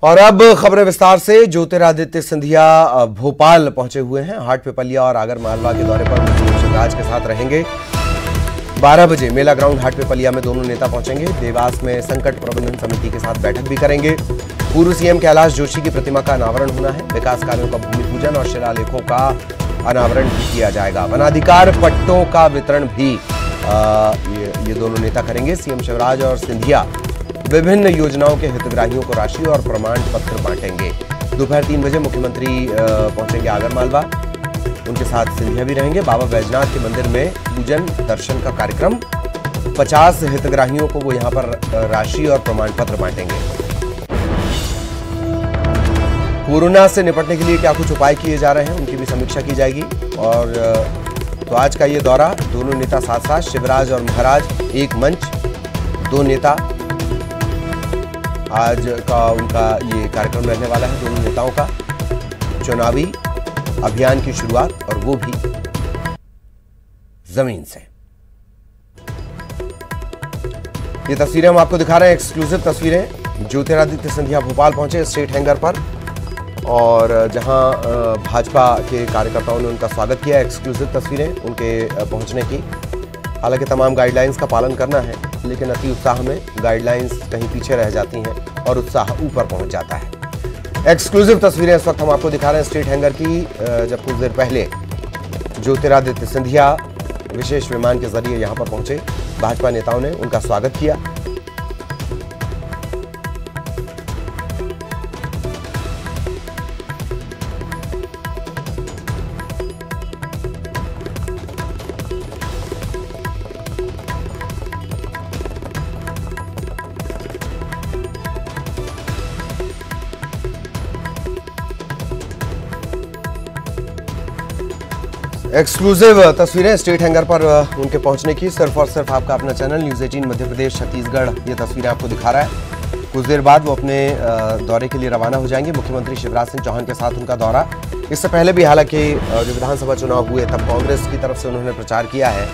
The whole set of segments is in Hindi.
और अब खबरें विस्तार से। ज्योतिरादित्य सिंधिया भोपाल पहुंचे हुए हैं। हाट पिपलिया और आगर मालवा के दौरे पर मुख्यमंत्री शिवराज के साथ रहेंगे। 12 बजे मेला ग्राउंड हाट पिपलिया में दोनों नेता पहुंचेंगे। देवास में संकट प्रबंधन समिति के साथ बैठक भी करेंगे। पूर्व सीएम कैलाश जोशी की प्रतिमा का अनावरण होना है। विकास कार्यों का भूमि पूजन और शिलालेखों का अनावरण भी किया जाएगा। वनाधिकार पट्टों का वितरण भी ये दोनों नेता करेंगे। सीएम शिवराज और सिंधिया विभिन्न योजनाओं के हितग्राहियों को राशि और प्रमाण पत्र बांटेंगे। दोपहर 3 बजे मुख्यमंत्री पहुंचेंगे आगर मालवा। उनके साथ सिंधिया भी रहेंगे। बाबा बैजनाथ के मंदिर में पूजन दर्शन का कार्यक्रम। 50 हितग्राहियों को वो यहां पर राशि और प्रमाण पत्र बांटेंगे। कोरोना से निपटने के लिए क्या कुछ उपाय किए जा रहे हैं, उनकी भी समीक्षा की जाएगी। और तो आज का ये दौरा, दोनों नेता साथ साथ, शिवराज और महाराज एक मंच, दो नेता, आज का उनका ये कार्यक्रम रहने वाला है। दोनों नेताओं का चुनावी अभियान की शुरुआत, और वो भी जमीन से। ये तस्वीरें हम आपको दिखा रहे हैं, एक्सक्लूसिव तस्वीरें। ज्योतिरादित्य सिंधिया भोपाल पहुंचे स्टेट हैंगर पर, और जहां भाजपा के कार्यकर्ताओं ने उनका स्वागत किया। एक्सक्लूसिव तस्वीरें उनके पहुंचने की। हालांकि तमाम गाइडलाइंस का पालन करना है, लेकिन अति उत्साह में गाइडलाइंस कहीं पीछे रह जाती हैं और उत्साह ऊपर पहुंच जाता है। एक्सक्लूसिव तस्वीरें इस वक्त हम आपको दिखा रहे हैं स्टेट हैंगर की, जब कुछ देर पहले ज्योतिरादित्य सिंधिया विशेष विमान के जरिए यहां पर पहुंचे। भाजपा नेताओं ने उनका स्वागत किया। एक्सक्लूसिव तस्वीरें स्टेट हैंगर पर उनके पहुंचने की। सिर्फ और सिर्फ आपका अपना चैनल न्यूज़ 18 मध्य प्रदेश छत्तीसगढ़ ये तस्वीरें आपको दिखा रहा है। कुछ देर बाद वो अपने दौरे के लिए रवाना हो जाएंगे। मुख्यमंत्री शिवराज सिंह चौहान के साथ उनका दौरा। इससे पहले भी हालांकि जो विधानसभा चुनाव हुए तब कांग्रेस की तरफ से उन्होंने प्रचार किया है,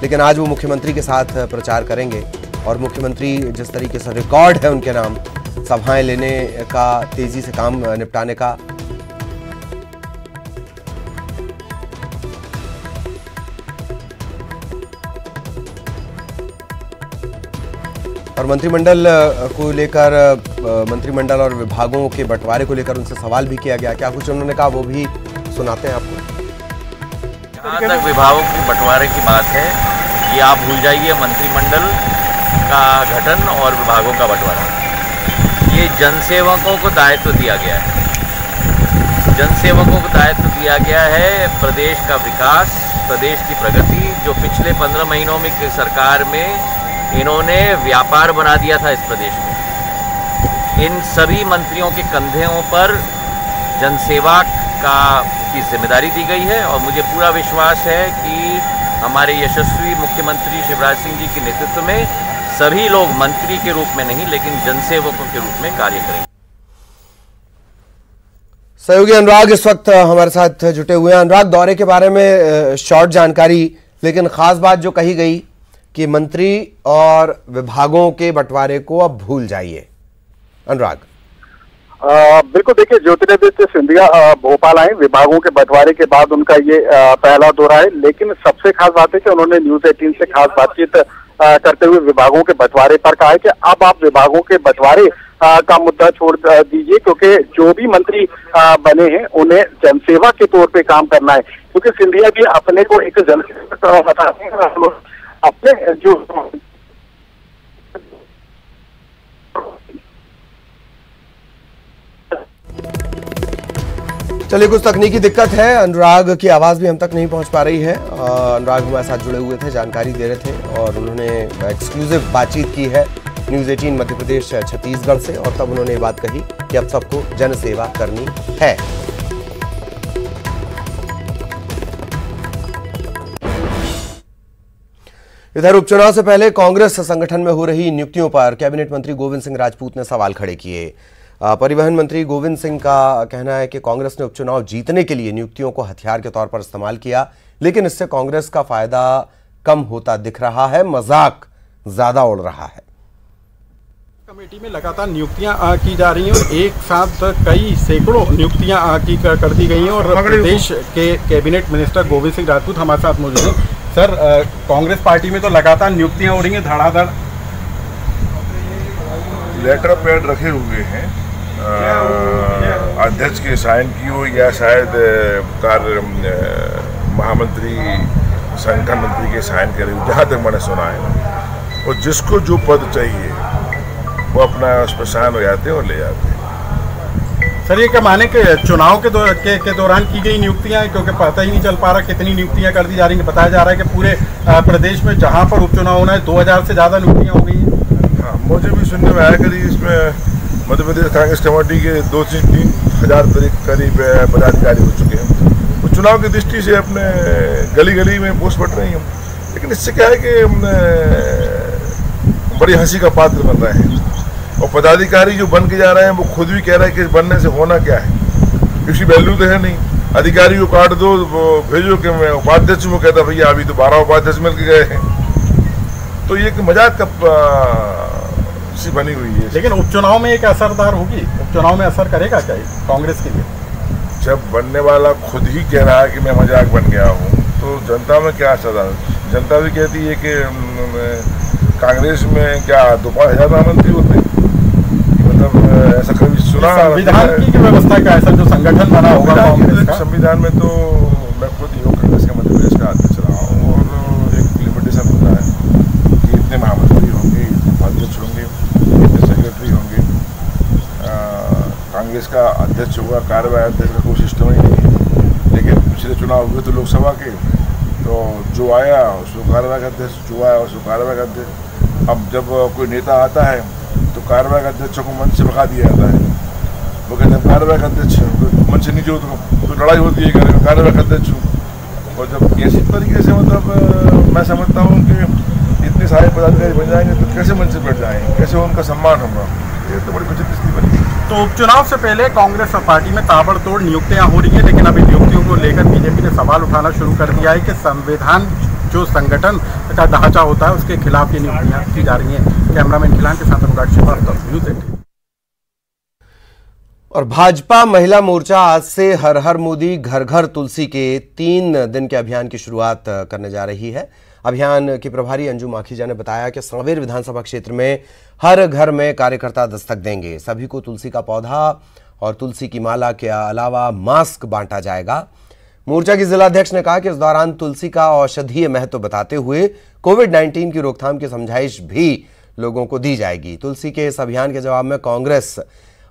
लेकिन आज वो मुख्यमंत्री के साथ प्रचार करेंगे। और मुख्यमंत्री जिस तरीके से रिकॉर्ड है उनके नाम, सभाएं लेने का, तेजी से काम निपटाने का, और मंत्रिमंडल को लेकर, मंत्रिमंडल और विभागों के बंटवारे को लेकर उनसे सवाल भी किया गया। क्या कुछ उन्होंने कहा, वो भी सुनाते हैं आपको। जहाँ तक विभागों के बंटवारे की बात है, ये आप भूल जाइए। मंत्रिमंडल का गठन और विभागों का बंटवारा, ये जनसेवकों को दायित्व दिया गया है। जनसेवकों को दायित्व दिया गया है प्रदेश का विकास, प्रदेश की प्रगति। जो पिछले 15 महीनों में सरकार में इन्होंने व्यापार बना दिया था इस प्रदेश में, इन सभी मंत्रियों के कंधों पर जनसेवा की जिम्मेदारी दी गई है। और मुझे पूरा विश्वास है कि हमारे यशस्वी मुख्यमंत्री शिवराज सिंह जी के नेतृत्व में सभी लोग मंत्री के रूप में नहीं, लेकिन जनसेवकों के रूप में कार्य करेंगे। सहयोगी अनुराग इस वक्त हमारे साथ जुटे हुए हैं। अनुराग, दौरे के बारे में शॉर्ट जानकारी, लेकिन खास बात जो कही गई कि मंत्री और विभागों के बंटवारे को अब भूल जाइए। अनुराग। बिल्कुल, देखिए, ज्योतिरादित्य सिंधिया भोपाल आए विभागों के बंटवारे के बाद। उनका ये पहला दौरा है, लेकिन सबसे खास बात है कि उन्होंने न्यूज़ 18 से खास बातचीत करते हुए विभागों के बंटवारे पर कहा है कि अब आप विभागों के बंटवारे का मुद्दा छोड़ दीजिए, क्योंकि जो भी मंत्री बने हैं उन्हें जनसेवा के तौर पे काम करना है। क्योंकि सिंधिया भी अपने को एक जनसेवक बताते हैं। अपने जो चलिए, कुछ तकनीकी दिक्कत है, अनुराग की आवाज भी हम तक नहीं पहुंच पा रही है। अनुराग हमारे साथ जुड़े हुए थे, जानकारी दे रहे थे, और उन्होंने एक्सक्लूसिव बातचीत की है न्यूज़ 18 मध्य प्रदेश छत्तीसगढ़ से, और तब उन्होंने ये बात कही कि अब सबको जनसेवा करनी है। इधर उपचुनाव से पहले कांग्रेस संगठन में हो रही नियुक्तियों पर कैबिनेट मंत्री गोविंद सिंह राजपूत ने सवाल खड़े किए। परिवहन मंत्री गोविंद सिंह का कहना है कि कांग्रेस ने उपचुनाव जीतने के लिए नियुक्तियों को हथियार के तौर पर इस्तेमाल किया, लेकिन इससे कांग्रेस का फायदा कम होता दिख रहा है, मजाक ज्यादा उड़ रहा है। कमेटी में लगातार नियुक्तियां की जा रही हैं और एक साथ कई सैकड़ों नियुक्तियां कर दी गई हैं और प्रदेश के कैबिनेट मिनिस्टर गोविंद सिंह राजपूत हमारे साथ मौजूद हैं। सर, कांग्रेस पार्टी में तो लगातार नियुक्तियां हो रही हैं धड़ाधड़। लेटर पैड रखे हुए हैं अध्यक्ष के साइन की हो या शायद कार्य महामंत्री संगठन मंत्री के साइन करे, जहाँ तक मैंने सुना है। और जिसको जो पद चाहिए वो अपना उस पर साइन हो जाते हैं और ले जाते हैं। सर, ये क्या माने कि चुनाव के दौरान की गई नियुक्तियां, क्योंकि पता ही नहीं चल पा रहा कितनी नियुक्तियां कर दी जा रही हैं। बताया जा रहा है कि पूरे प्रदेश में जहां पर उपचुनाव होना है 2000 से ज़्यादा नियुक्तियां हो गई हैं। हाँ, मुझे भी सुनने में आया करीब इसमें मध्य प्रदेश कांग्रेस कमेटी के 2 से 3 हज़ार करीब पदाधिकारी हो चुके हैं। वो चुनाव की दृष्टि से अपने गली गली में पोस्ट पड़ रही हैं, लेकिन इससे क्या है कि बड़ी हंसी का पात्र बन रहे हैं। और पदाधिकारी जो बन के जा रहे हैं वो खुद भी कह रहे हैं कि बनने से होना क्या है, किसी वैल्यू तो है नहीं। अधिकारी को काट दो, वो भेजो कि मैं उपाध्यक्ष हूँ, कहता भैया अभी तो 12 उपाध्यक्ष मिल के गए हैं। तो ये एक मजाक का सी बनी हुई है। लेकिन उपचुनाव में एक असरदार होगी, उपचुनाव में असर करेगा क्या कांग्रेस के लिए? जब बनने वाला खुद ही कह रहा है कि मैं मजाक बन गया हूँ तो जनता में क्या असर? जनता भी कहती है कि कांग्रेस में क्या 2-5 हज़ार मंत्री होते हैं, मतलब ऐसा कभी सुना? संविधान की व्यवस्था का ऐसा जो संगठन बना होगा कांग्रेस का, संविधान में तो मैं खुद योग कांग्रेस के मध्य प्रदेश का अध्यक्ष रहा हूँ और एक लिमिटेशन होता है कि इतने महामंत्री होंगे, उपाध्यक्ष होंगे, इतने सेक्रेटरी होंगे। कांग्रेस का अध्यक्ष होगा, कार्यवाहक अध्यक्ष का कोई सिस्टम ही नहीं है। लेकिन पिछले चुनाव हुए तो लोकसभा के, तो जो आया उसको कार्यवाहक अध्यक्ष, जो आया उसको कार्यवाहक अध्यक्ष। अब जब कोई नेता आता है तो कार्यवाहक अध्यक्ष को मंच से भगा दिया जाता है। वो कहते हैं कार्यवाहक अध्यक्ष, मंच से नीचे तो लड़ाई होती है, कार्यवाहक अध्यक्ष हूँ। और जब इसी तरीके से मतलब मैं समझता हूँ कि इतने सारे पदाधिकारी बन जाएंगे तो कैसे मंच से बैठ जाएंगे, कैसे उनका सम्मान होगा? ये तो बड़ी विचित्र स्थिति बनी। तो उपचुनाव से पहले कांग्रेस पार्टी में ताबड़तोड़ नियुक्तियां हो रही हैं, लेकिन अभी नियुक्तियों को लेकर बीजेपी ने सवाल उठाना शुरू कर दिया है कि संविधान जो संगठन का ढांचा होता है उसके खिलाफ ये नियुक्तियां की जा रही हैं। कैमरामैन खिलान के साथ अनुराग श्रीवास्तव, न्यूज़ 18। और भाजपा महिला मोर्चा आज से हर हर मोदी घर घर तुलसी के 3 दिन के अभियान की शुरुआत करने जा रही है। अभियान की प्रभारी अंजू माखीजा ने बताया कि सांवेर विधानसभा क्षेत्र में हर घर में कार्यकर्ता दस्तक देंगे। सभी को तुलसी का पौधा और तुलसी की माला के अलावा मास्क बांटा जाएगा। मोर्चा की जिलाध्यक्ष ने कहा कि इस दौरान तुलसी का औषधीय महत्व बताते हुए कोविड-19 की रोकथाम की समझाइश भी लोगों को दी जाएगी। तुलसी के इस अभियान के जवाब में कांग्रेस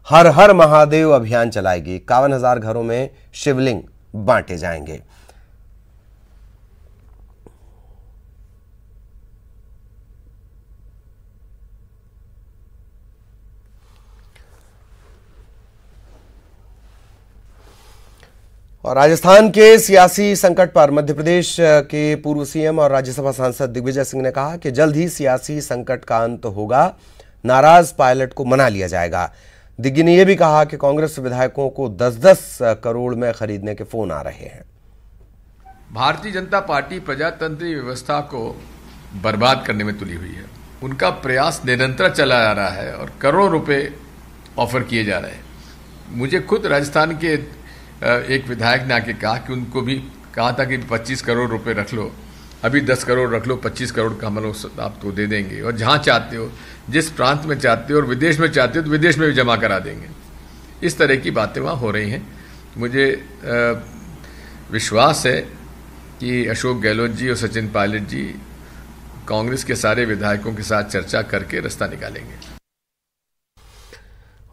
हर हर महादेव अभियान चलाएगी। 51,000 घरों में शिवलिंग बांटे जाएंगे। और राजस्थान के सियासी संकट पर मध्य प्रदेश के पूर्व सीएम और राज्यसभा सांसद दिग्विजय सिंह ने कहा कि जल्द ही सियासी संकट का अंत होगा, नाराज पायलट को मना लिया जाएगा। दिग्गी ने यह भी कहा कि कांग्रेस विधायकों को 10-10 करोड़ में खरीदने के फोन आ रहे हैं। भारतीय जनता पार्टी प्रजातंत्रीय व्यवस्था को बर्बाद करने में तुली हुई है। उनका प्रयास निरंतर चला जा रहा है और करोड़ों रुपए ऑफर किए जा रहे हैं। मुझे खुद राजस्थान के एक विधायक ने आके कहा कि उनको भी कहा था कि 25 करोड़ रुपए रख लो, अभी 10 करोड़ रख लो, 25 करोड़ का हम लोग आपको दे देंगे और जहां चाहते हो, जिस प्रांत में चाहते हो और विदेश में चाहते हो तो विदेश में भी जमा करा देंगे। इस तरह की बातें वहाँ हो रही हैं। मुझे विश्वास है कि अशोक गहलोत जी और सचिन पायलट जी कांग्रेस के सारे विधायकों के साथ चर्चा करके रास्ता निकालेंगे।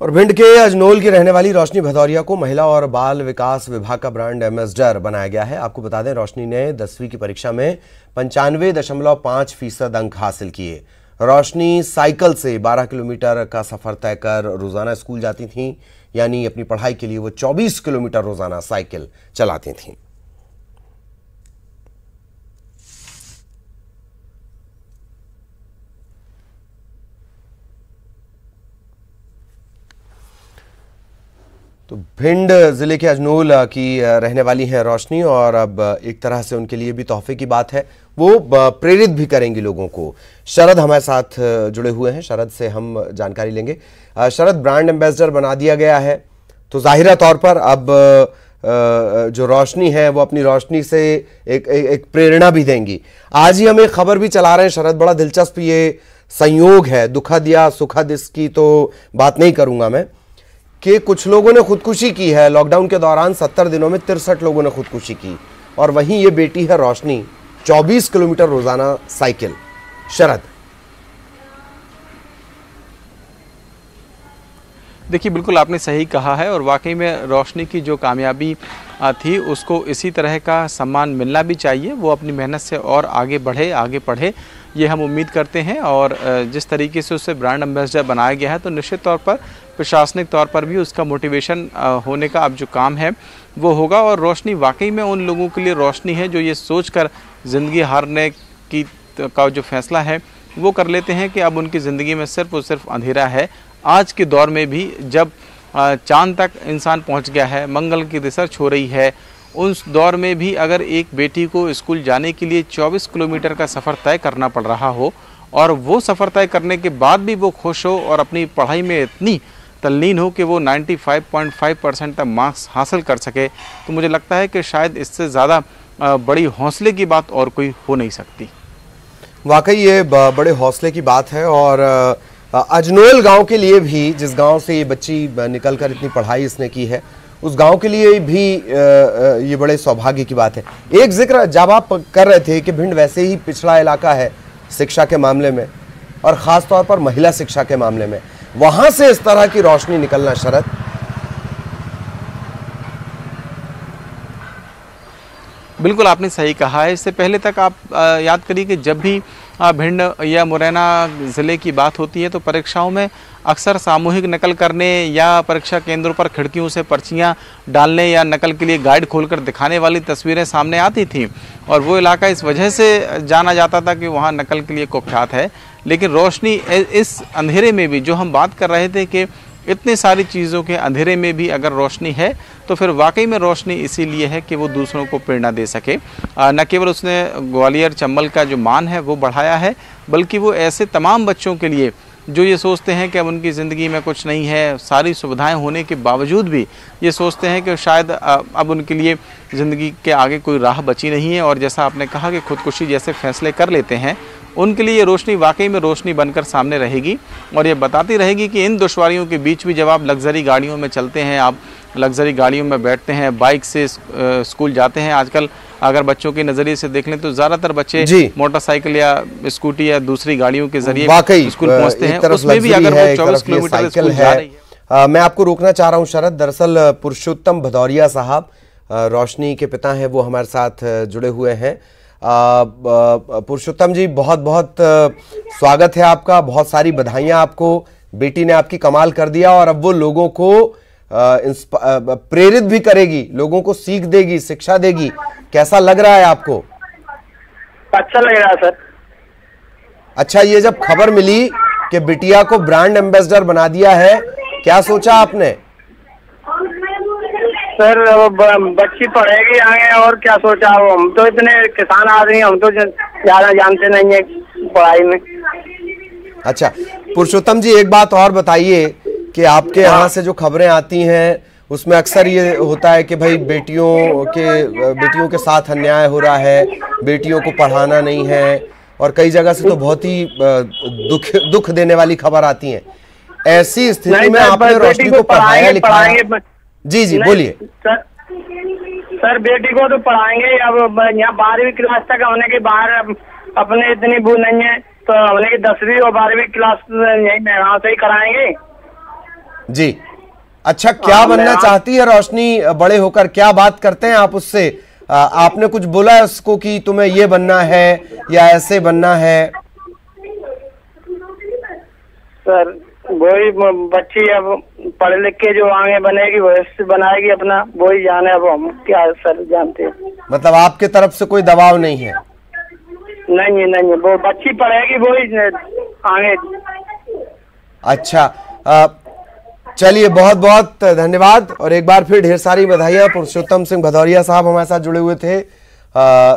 और भिंड के अजनोल की रहने वाली रोशनी भदौरिया को महिला और बाल विकास विभाग का ब्रांड एम्बेसडर बनाया गया है। आपको बता दें, रोशनी ने 10वीं की परीक्षा में 95.5% अंक हासिल किए। रोशनी साइकिल से 12 किलोमीटर का सफर तय कर रोजाना स्कूल जाती थीं, यानी अपनी पढ़ाई के लिए वो 24 किलोमीटर रोजाना साइकिल चलाती थीं। तो भिंड जिले के अजनोल की रहने वाली हैं रोशनी, और अब एक तरह से उनके लिए भी तोहफे की बात है, वो प्रेरित भी करेंगी लोगों को। शरद हमारे साथ जुड़े हुए हैं, शरद से हम जानकारी लेंगे। शरद, ब्रांड एम्बेसडर बना दिया गया है तो जाहिरा तौर पर अब जो रोशनी है वो अपनी रोशनी से एक प्रेरणा भी देंगी। आज ही हम एक खबर भी चला रहे हैं शरद, बड़ा दिलचस्प ये संयोग है, दुखद या सुखद इसकी तो बात नहीं करूंगा मैं, कि कुछ लोगों ने खुदकुशी की है लॉकडाउन के दौरान। 70 दिनों में 63 लोगों ने खुदकुशी की, और वहीं ये बेटी है रोशनी, 24 किलोमीटर रोजाना साइकिल। शरद, देखिए बिल्कुल आपने सही कहा है, और वाकई में रोशनी की जो कामयाबी थी उसको इसी तरह का सम्मान मिलना भी चाहिए। वो अपनी मेहनत से और आगे बढ़े, आगे पढ़े, ये हम उम्मीद करते हैं। और जिस तरीके से उसे ब्रांड एम्बेसडर बनाया गया है तो निश्चित तौर पर प्रशासनिक तौर पर भी उसका मोटिवेशन होने का अब जो काम है वो होगा। और रोशनी वाकई में उन लोगों के लिए रोशनी है जो ये सोचकर ज़िंदगी हारने का जो फैसला है वो कर लेते हैं कि अब उनकी ज़िंदगी में सिर्फ और सिर्फ अंधेरा है। आज के दौर में भी जब चांद तक इंसान पहुंच गया है, मंगल की रिसर्च हो रही है, उस दौर में भी अगर एक बेटी को स्कूल जाने के लिए 24 किलोमीटर का सफ़र तय करना पड़ रहा हो, और वो सफ़र तय करने के बाद भी वो खुश हो और अपनी पढ़ाई में इतनी तल्लीन हो कि वो 95.5% तक मार्क्स हासिल कर सके, तो मुझे लगता है कि शायद इससे ज़्यादा बड़ी हौसले की बात और कोई हो नहीं सकती। वाकई ये बड़े हौसले की बात है। और अजनोल गांव के लिए भी, जिस गांव से ये बच्ची निकलकर इतनी पढ़ाई इसने की है, उस गांव के लिए भी ये बड़े सौभाग्य की बात है। एक जिक्र जब आप कर रहे थे कि भिंड वैसे ही पिछड़ा इलाका है शिक्षा के मामले में, और ख़ास तौर पर महिला शिक्षा के मामले में, वहां से इस तरह की रोशनी निकलना शरद, बिल्कुल आपने सही कहा है। इससे पहले तक आप याद करिए कि जब भी भिंड या मुरैना ज़िले की बात होती है तो परीक्षाओं में अक्सर सामूहिक नकल करने या परीक्षा केंद्रों पर खिड़कियों से पर्चियां डालने या नकल के लिए गाइड खोलकर दिखाने वाली तस्वीरें सामने आती थीं, और वो इलाका इस वजह से जाना जाता था कि वहाँ नकल के लिए कुख्यात है। लेकिन रोशनी इस अंधेरे में भी, जो हम बात कर रहे थे कि इतनी सारी चीज़ों के अंधेरे में भी अगर रोशनी है तो फिर वाकई में रोशनी इसीलिए है कि वो दूसरों को प्रेरणा दे सके। न केवल उसने ग्वालियर चंबल का जो मान है वो बढ़ाया है, बल्कि वो ऐसे तमाम बच्चों के लिए जो ये सोचते हैं कि अब उनकी ज़िंदगी में कुछ नहीं है, सारी सुविधाएं होने के बावजूद भी ये सोचते हैं कि शायद अब उनके लिए ज़िंदगी के आगे कोई राह बची नहीं है, और जैसा आपने कहा कि खुदकुशी जैसे फैसले कर लेते हैं, उनके लिए ये रोशनी वाकई में रोशनी बनकर सामने रहेगी। और ये बताती रहेगी कि इन दुश्वारियों के बीच भी जब आप लग्जरी गाड़ियों में चलते हैं, आप लग्जरी गाड़ियों में बैठते हैं, बाइक से स्कूल जाते हैं, आजकल अगर बच्चों के नज़रिए से देख लें तो ज़्यादातर बच्चे मोटरसाइकिल या स्कूटी या दूसरी गाड़ियों के जरिए स्कूल पहुँचते हैं, उसमें भी अगर वो 24 किलोमीटर स्कूल जा रही है। मैं आपको रोकना चाह रहा हूँ शरद, दरअसल पुरुषोत्तम भदौरिया साहब रोशनी के पिता हैं, वो हमारे साथ जुड़े हुए हैं। पुरुषोत्तम जी, बहुत बहुत स्वागत है आपका, बहुत सारी बधाइयां आपको। बेटी ने आपकी कमाल कर दिया, और अब वो लोगों को प्रेरित भी करेगी, लोगों को सीख देगी, शिक्षा देगी। कैसा लग रहा है आपको? अच्छा लग रहा है सर। अच्छा, ये जब खबर मिली कि बिटिया को ब्रांड एम्बेसडर बना दिया है, क्या सोचा आपने? सर बच्ची पढ़ेगी आगे, और क्या सोचा? हम तो इतने किसान आदमी, हम तो ज्यादा जानते नहीं है पढ़ाई में। अच्छा पुरुषोत्तम जी, एक बात और बताइए कि आपके यहाँ से जो खबरें आती हैं उसमें अक्सर ये होता है कि भाई बेटियों के साथ अन्याय हो रहा है, बेटियों को पढ़ाना नहीं है, और कई जगह से तो बहुत ही दुख देने वाली खबर आती हैं। ऐसी स्थिति में आपने रोशनी को पढ़ाया लिखाया? जी बोलिए सर। बेटी को तो पढ़ाएंगे, अब यहाँ 12वीं क्लास तक होने के बाद अपने इतनी भूल नहीं है, तो हमने की 10वीं और 12वीं क्लास यही यहाँ से ही कराएंगे। जी अच्छा, क्या बनना चाहती है रोशनी बड़े होकर? क्या बात करते हैं आप उससे? आपने कुछ बोला है उसको कि तुम्हें ये बनना है या ऐसे बनना है? सर वही बच्ची अब पढ़ लिख के जो आगे बनेगी वही बनाएगी अपना, वही जाने, अब हम क्या सर जानते हैं। मतलब आपके तरफ से कोई दबाव नहीं है? नहीं, वो बच्ची पढ़ेगी वही आगे। अच्छा चलिए, बहुत बहुत धन्यवाद और एक बार फिर ढेर सारी बधाइयां। पुरुषोत्तम सिंह भदौरिया साहब हमारे साथ जुड़े हुए थे।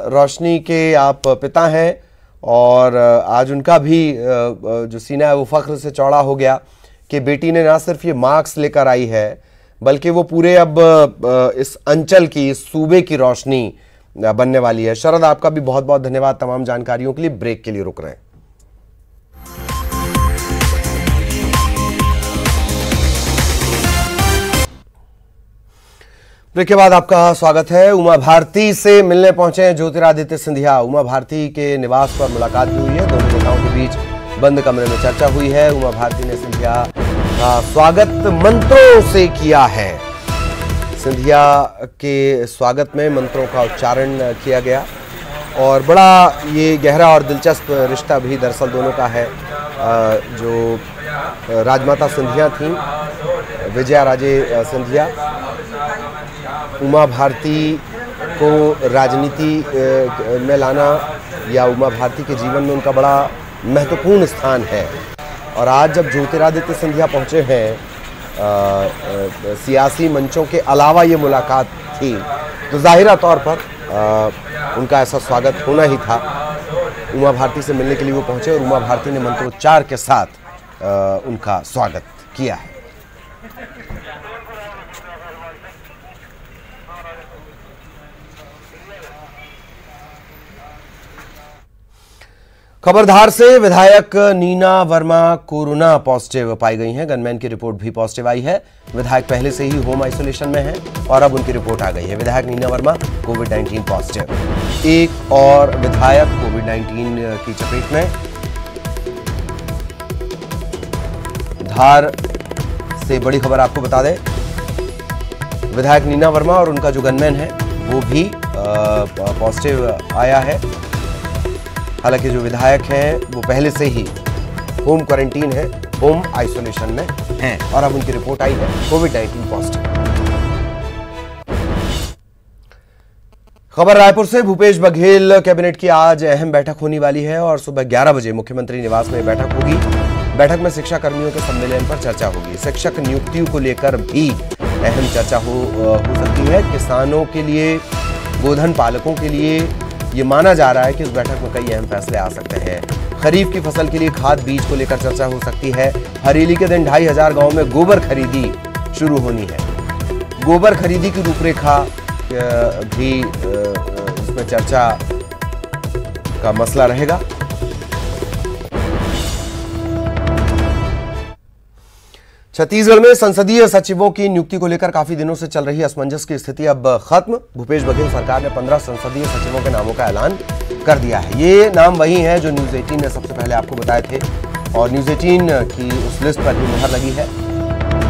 रोशनी के आप पिता हैं और आज उनका भी जो सीना है वो फख्र से चौड़ा हो गया कि बेटी ने ना सिर्फ ये मार्क्स लेकर आई है बल्कि वो पूरे अब इस अंचल की, इस सूबे की रोशनी बनने वाली है। शरद, आपका भी बहुत बहुत धन्यवाद तमाम जानकारियों के लिए। ब्रेक के लिए रुक रहे हैं। ब्रेक के बाद आपका स्वागत है। उमा भारती से मिलने पहुंचे हैं ज्योतिरादित्य सिंधिया। उमा भारती के निवास पर मुलाकात भी हुई है, दोनों नेताओं के बीच बंद कमरे में चर्चा हुई है। उमा भारती ने सिंधिया का स्वागत मंत्रों से किया है। सिंधिया के स्वागत में मंत्रों का उच्चारण किया गया और बड़ा ये गहरा और दिलचस्प रिश्ता भी दरअसल दोनों का है। जो राजमाता सिंधिया थी, विजया राजे सिंधिया, उमा भारती को राजनीति में लाना या उमा भारती के जीवन में उनका बड़ा महत्वपूर्ण स्थान है। और आज जब ज्योतिरादित्य सिंधिया पहुंचे हैं, सियासी मंचों के अलावा ये मुलाकात थी, तो जाहिरा तौर पर उनका ऐसा स्वागत होना ही था। उमा भारती से मिलने के लिए वो पहुंचे और उमा भारती ने मंत्रोच्चार के साथ उनका स्वागत किया है। खबरधार से विधायक नीना वर्मा कोरोना पॉजिटिव पाई गई हैं। गनमैन की रिपोर्ट भी पॉजिटिव आई है। विधायक पहले से ही होम आइसोलेशन में हैं और अब उनकी रिपोर्ट आ गई है। विधायक नीना वर्मा कोविड-19 पॉजिटिव। एक और विधायक कोविड-19 की चपेट में। धार से बड़ी खबर आपको बता दें, विधायक नीना वर्मा और उनका जो गनमैन है वो भी पॉजिटिव आया है। हालांकि जो विधायक हैं वो पहले से ही होम क्वारंटीन है, होम आइसोलेशन में हैं और अब उनकी रिपोर्ट आई है कोविड-19 पॉजिटिव। खबर रायपुर से, भूपेश बघेल कैबिनेट की आज अहम बैठक होने वाली है और सुबह 11 बजे मुख्यमंत्री निवास में बैठक होगी। बैठक में शिक्षा कर्मियों के सम्मेलन पर चर्चा होगी। शिक्षक नियुक्तियों को लेकर भी अहम चर्चा हो सकती है। किसानों के लिए, गोधन पालकों के लिए ये माना जा रहा है कि इस बैठक में कई अहम फैसले आ सकते हैं। खरीफ की फसल के लिए खाद बीज को लेकर चर्चा हो सकती है। हरेली के दिन 2500 गांवों में गोबर खरीदी शुरू होनी है। गोबर खरीदी की रूपरेखा भी इसमें चर्चा का मसला रहेगा। छत्तीसगढ़ में संसदीय सचिवों की नियुक्ति को लेकर काफी दिनों से चल रही असमंजस की स्थिति अब खत्म। भूपेश बघेल सरकार ने 15 संसदीय सचिवों के नामों का ऐलान कर दिया है। ये नाम वही हैं जो न्यूज 18 ने सबसे पहले आपको बताए थे और न्यूज 18 की उस लिस्ट पर भी मुहर लगी है।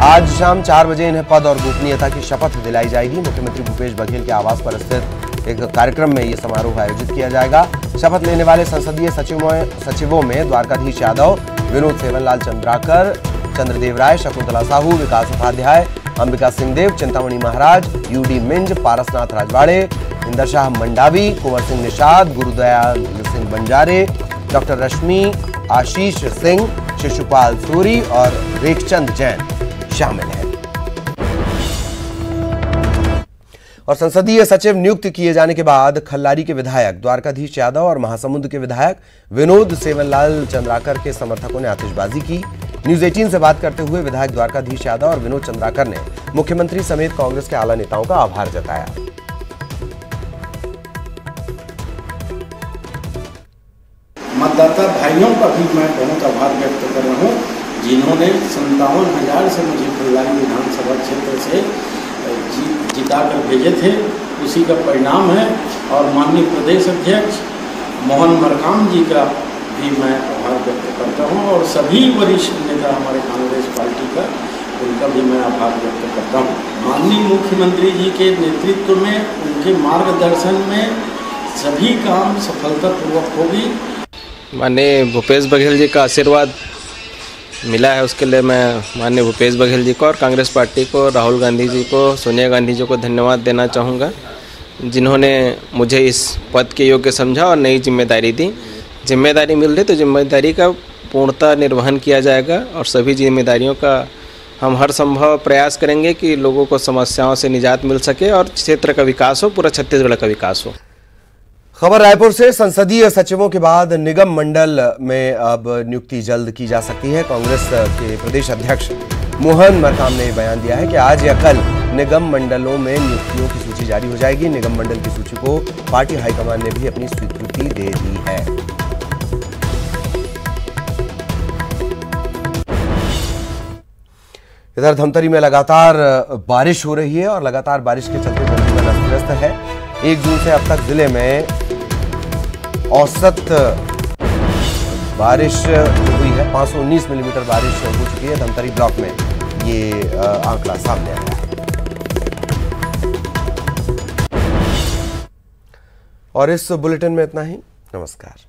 आज शाम 4 बजे इन्हें पद और गोपनीयता की शपथ दिलाई जाएगी। मुख्यमंत्री भूपेश बघेल के आवास पर स्थित एक कार्यक्रम में ये समारोह आयोजित किया जाएगा। शपथ लेने वाले संसदीय सचिवों में द्वारकाधीश यादव, विनोद सेवनलाल चंद्राकर, चंद्रदेव राय, शकुंतला साहू, विकास उपाध्याय, अंबिका सिंहदेव, चिंतामणि महाराज, यूडी मिंज, पारसनाथ राजवाड़े, इंदरशाह मंडावी, कुंवर सिंह निषाद, गुरुदयाल सिंह बंजारे, डॉक्टर रश्मि, आशीष सिंह, शिशुपाल सूरी और रेखचंद जैन शामिल हैं। और संसदीय सचिव नियुक्त किए जाने के बाद खल्लारी के विधायक द्वारकाधीश यादव और महासमुंद के विधायक विनोद सेवनलाल चंद्राकर के समर्थकों ने आतिशबाजी की। न्यूज 18 से बात करते हुए विधायक द्वारकाधीश यादव और विनोद चंद्राकर ने मुख्यमंत्री समेत कांग्रेस के आला नेताओं का आभार जताया। मतदाता भाइयों का भी मैं बहुत आभार व्यक्त कर रहा हूँ, जिन्होंने 57,000 से मुझे खल्लारी विधानसभा क्षेत्र से जिताकर भेजे थे। उसी का परिणाम है। और माननीय प्रदेश अध्यक्ष मोहन मरकाम जी का भी मैं आभार व्यक्त करता हूं और सभी वरिष्ठ नेता हमारे कांग्रेस पार्टी का, उनका भी मैं आभार व्यक्त करता हूं। माननीय मुख्यमंत्री जी के नेतृत्व में, उनके मार्गदर्शन में सभी काम सफलतापूर्वक होगी। माननीय भूपेश बघेल जी का आशीर्वाद मिला है, उसके लिए मैं माननीय भूपेश बघेल जी को और कांग्रेस पार्टी को, राहुल गांधी जी को, सोनिया गांधी जी को धन्यवाद देना चाहूँगा, जिन्होंने मुझे इस पद के योग्य समझा और नई जिम्मेदारी दी। जिम्मेदारी मिल रही तो जिम्मेदारी का पूर्णतः निर्वहन किया जाएगा और सभी जिम्मेदारियों का हम हर संभव प्रयास करेंगे कि लोगों को समस्याओं से निजात मिल सके और क्षेत्र का विकास हो, पूरा छत्तीसगढ़ का विकास हो। खबर रायपुर से। संसदीय सचिवों के बाद निगम मंडल में अब नियुक्ति जल्द की जा सकती है। कांग्रेस के प्रदेश अध्यक्ष मोहन मरकाम ने बयान दिया है कि आज या कल निगम मंडलों में नियुक्तियों की सूची जारी हो जाएगी। निगम मंडल की सूची को पार्टी हाईकमान ने भी अपनी स्वीकृति दे दी है। इधर धमतरी में लगातार बारिश हो रही है और लगातार बारिश के चलते जनजीवन अस्त-व्यस्त है। 1 जून से अब तक जिले में औसत बारिश हुई है 519 मिलीमीटर बारिश हो चुकी है। धमतरी ब्लॉक में ये आंकड़ा सामने आया है। और इस बुलेटिन में इतना ही। नमस्कार।